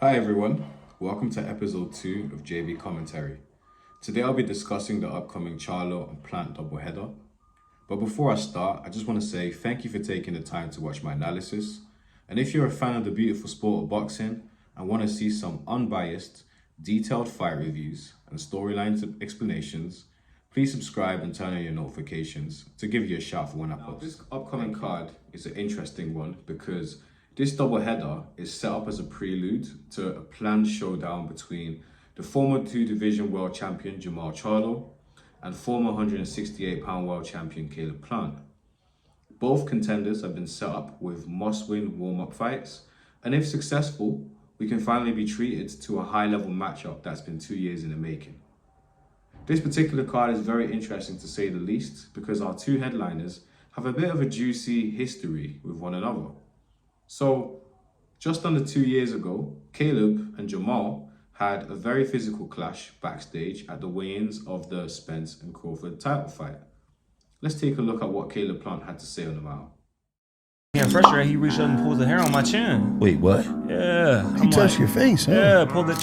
Hi everyone, welcome to episode 2 of JB Commentary. Today I'll be discussing the upcoming Charlo and Plant doubleheader. But before I start, I just want to say thank you for taking the time to watch my analysis. And if you're a fan of the beautiful sport of boxing and want to see some unbiased, detailed fight reviews and storyline explanations, please subscribe and turn on your notifications to give you a shout for when I post. This upcoming card is an interesting one because this doubleheader is set up as a prelude to a planned showdown between the former two-division world champion Jamal Charlo and former 168-pound world champion Caleb-Plant. Both contenders have been set up with must-win warm-up fights, and if successful, we can finally be treated to a high-level matchup that's been 2 years in the making. This particular card is very interesting to say the least because our two headliners have a bit of a juicy history with one another. So, just under 2 years ago, Caleb and Jamal had a very physical clash backstage at the weigh-ins of the Spence and Crawford title fight. Let's take a look at what Caleb-Plant had to say on the matter. Yeah, frustrated. He reached up and pulled the hair on my chin. Wait, what? Yeah. He touched your face, huh? Yeah, pulled the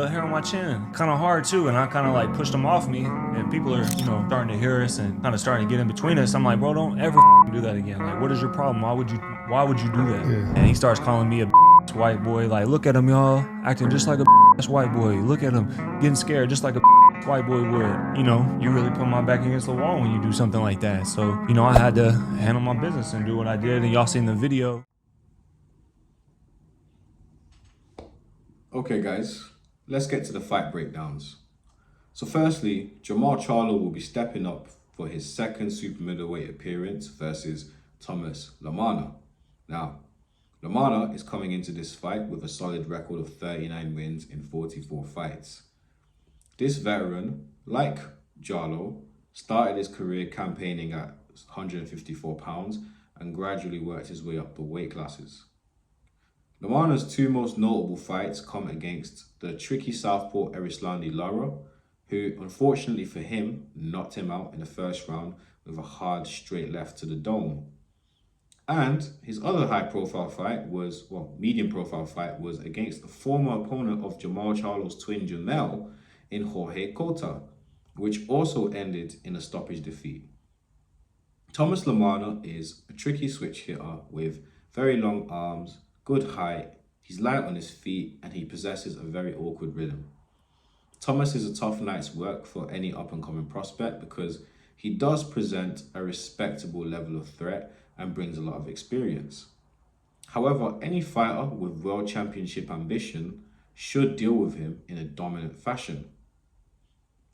hair on my chin. Kind of hard too, and I kind of like pushed him off me. And people are, starting to hear us and kind of starting to get in between us. I'm like, bro, don't ever do that again. Like, what is your problem? Why would you do that? Yeah. And he starts calling me a white boy. Like, look at him, y'all, acting just like a white boy. Look at him, getting scared just like a white boy would. You really put my back against the wall when you do something like that. So, I had to handle my business and do what I did, and y'all seen the video. Okay guys, let's get to the fight breakdowns. So firstly, Jamal Charlo will be stepping up for his second super middleweight appearance versus Thomas LaManna. Now, LaManna is coming into this fight with a solid record of 39 wins in 44 fights. This veteran, like Charlo, started his career campaigning at 154 pounds and gradually worked his way up the weight classes. LaManna's two most notable fights come against the tricky southpaw Erislandy Lara, who unfortunately for him knocked him out in the first round with a hard straight left to the dome. And his other medium profile fight was against the former opponent of Jamal Charlo's twin Jamel in Jorge Cota, which also ended in a stoppage defeat. Thomas LaManna is a tricky switch hitter with very long arms, good height, he's light on his feet, and he possesses a very awkward rhythm. Thomas is a tough night's work for any up-and-coming prospect because he does present a respectable level of threat and brings a lot of experience. However, any fighter with world championship ambition should deal with him in a dominant fashion.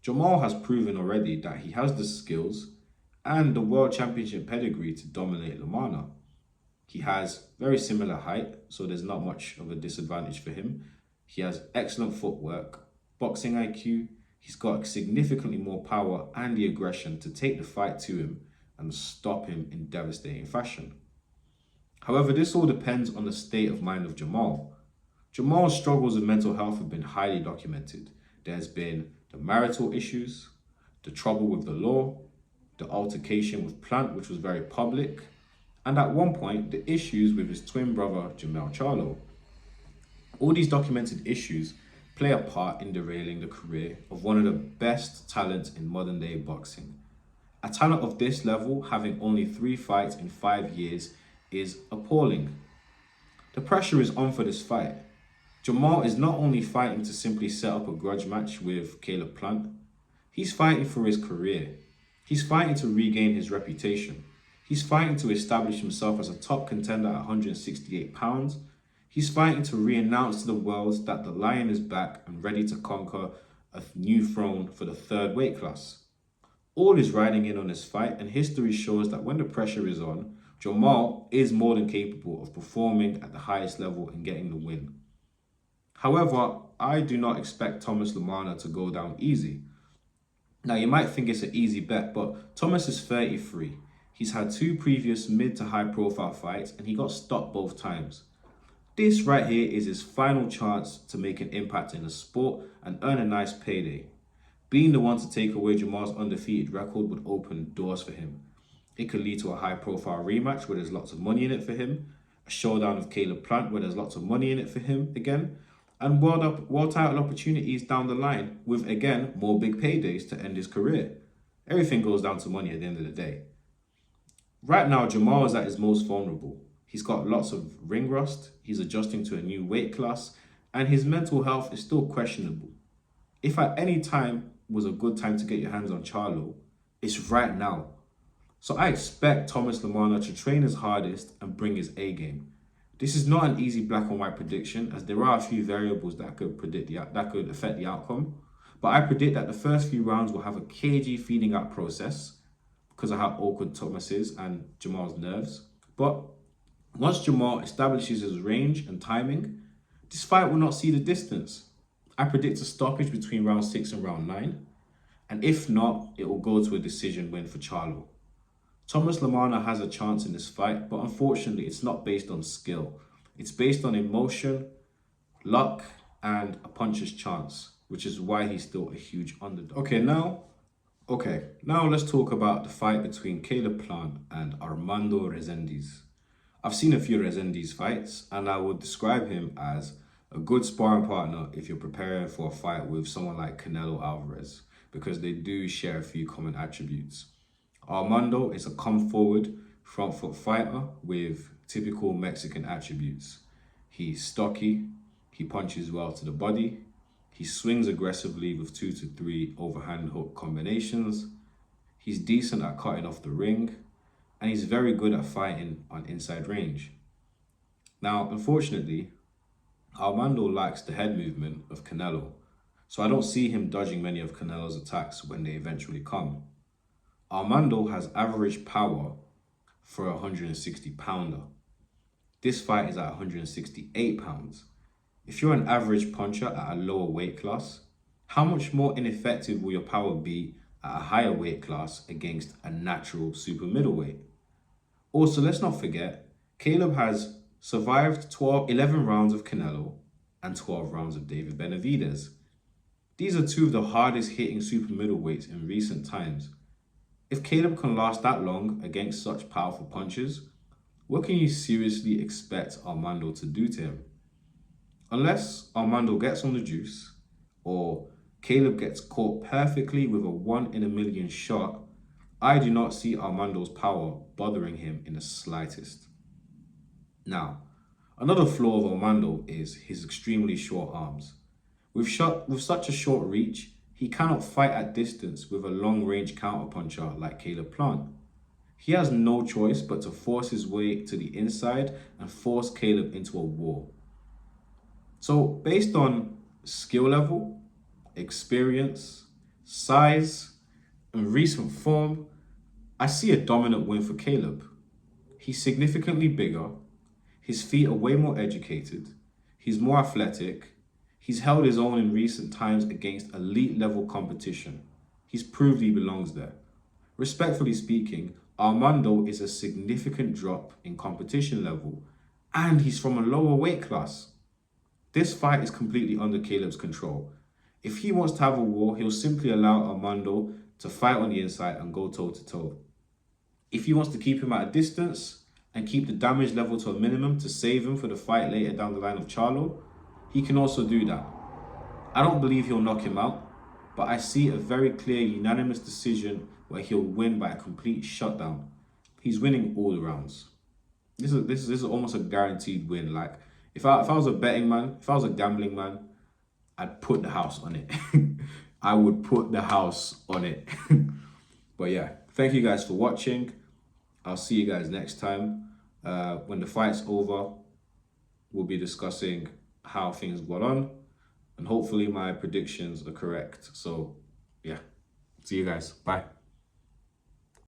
Jamal has proven already that he has the skills and the world championship pedigree to dominate LaManna. He has very similar height, so there's not much of a disadvantage for him. He has excellent footwork, boxing IQ, he's got significantly more power and the aggression to take the fight to him and stop him in devastating fashion. However, this all depends on the state of mind of Jamal. Jamal's struggles with mental health have been highly documented. There's been the marital issues, the trouble with the law, the altercation with Plant, which was very public, and at one point, the issues with his twin brother, Jamal Charlo. All these documented issues play a part in derailing the career of one of the best talents in modern day boxing. A talent of this level having only 3 fights in 5 years is appalling. The pressure is on for this fight. Jamal is not only fighting to simply set up a grudge match with Caleb-Plant, he's fighting for his career. He's fighting to regain his reputation. He's fighting to establish himself as a top contender at 168 pounds. He's fighting to re-announce to the world that the Lion is back and ready to conquer a new throne for the 3rd weight class. All is riding in on this fight, and history shows that when the pressure is on, Jamal is more than capable of performing at the highest level and getting the win. However, I do not expect Thomas LaManna to go down easy. Now, you might think it's an easy bet, but Thomas is 33. He's had 2 previous mid to high profile fights and he got stopped both times. This right here is his final chance to make an impact in the sport and earn a nice payday. Being the one to take away Jamal's undefeated record would open doors for him. It could lead to a high profile rematch where there's lots of money in it for him, a showdown of Caleb-Plant where there's lots of money in it for him again, and world title opportunities down the line with, again, more big paydays to end his career. Everything goes down to money at the end of the day. Right now, Jamal is at his most vulnerable. He's got lots of ring rust, he's adjusting to a new weight class, and his mental health is still questionable. If at any time was a good time to get your hands on Charlo, it's right now. So I expect Thomas Lamana to train his hardest and bring his A game. This is not an easy black and white prediction, as there are a few variables that could affect the outcome. But I predict that the first few rounds will have a cagey feeding out process because of how awkward Thomas is and Jamal's nerves. But once Jamal establishes his range and timing, this fight will not see the distance. I predict a stoppage between round 6 and round 9. And if not, it will go to a decision win for Charlo. Thomas Lamana has a chance in this fight, but unfortunately it's not based on skill. It's based on emotion, luck, and a puncher's chance, which is why he's still a huge underdog. Now let's talk about the fight between Charlo-Plant and Armando Resendiz. I've seen a few Resendiz fights, and I would describe him as a good sparring partner if you're preparing for a fight with someone like Canelo Alvarez, because they do share a few common attributes. Armando is a come-forward, front-foot fighter with typical Mexican attributes. He's stocky, he punches well to the body, he swings aggressively with 2 to 3 overhand hook combinations, he's decent at cutting off the ring, and he's very good at fighting on inside range. Now, unfortunately, Armando lacks the head movement of Canelo, so I don't see him dodging many of Canelo's attacks when they eventually come. Armando has average power for a 160 pounder. This fight is at 168 pounds. If you're an average puncher at a lower weight class, how much more ineffective will your power be at a higher weight class against a natural super middleweight? Also, let's not forget, Caleb has survived 11 rounds of Canelo and 12 rounds of David Benavidez. These are two of the hardest hitting super middleweights in recent times. If Caleb can last that long against such powerful punches, what can you seriously expect Armando to do to him? Unless Armando gets on the juice, or Caleb gets caught perfectly with a 1 in a million shot, I do not see Armando's power bothering him in the slightest. Now, another flaw of Armando is his extremely short arms. With such a short reach, he cannot fight at distance with a long-range counterpuncher like Charlo-Plant. He has no choice but to force his way to the inside and force Caleb into a wall. So, based on skill level, experience, size, and recent form, I see a dominant win for Caleb. He's significantly bigger, his feet are way more educated, he's more athletic, he's held his own in recent times against elite level competition. He's proved he belongs there. Respectfully speaking, Armando is a significant drop in competition level, and he's from a lower weight class. This fight is completely under Caleb's control. If he wants to have a war, he'll simply allow Armando to fight on the inside and go toe to toe. If he wants to keep him at a distance and keep the damage level to a minimum to save him for the fight later down the line of Charlo, he can also do that. I don't believe he'll knock him out, but I see a very clear unanimous decision where he'll win by a complete shutdown. He's winning all the rounds. This is almost a guaranteed win. Like, if I was a betting man, if I was a gambling man, I'd put the house on it. I would put the house on it. But yeah, thank you guys for watching. I'll see you guys next time. When the fight's over, we'll be discussing how things got on, and hopefully my predictions are correct. So yeah, see you guys. Bye.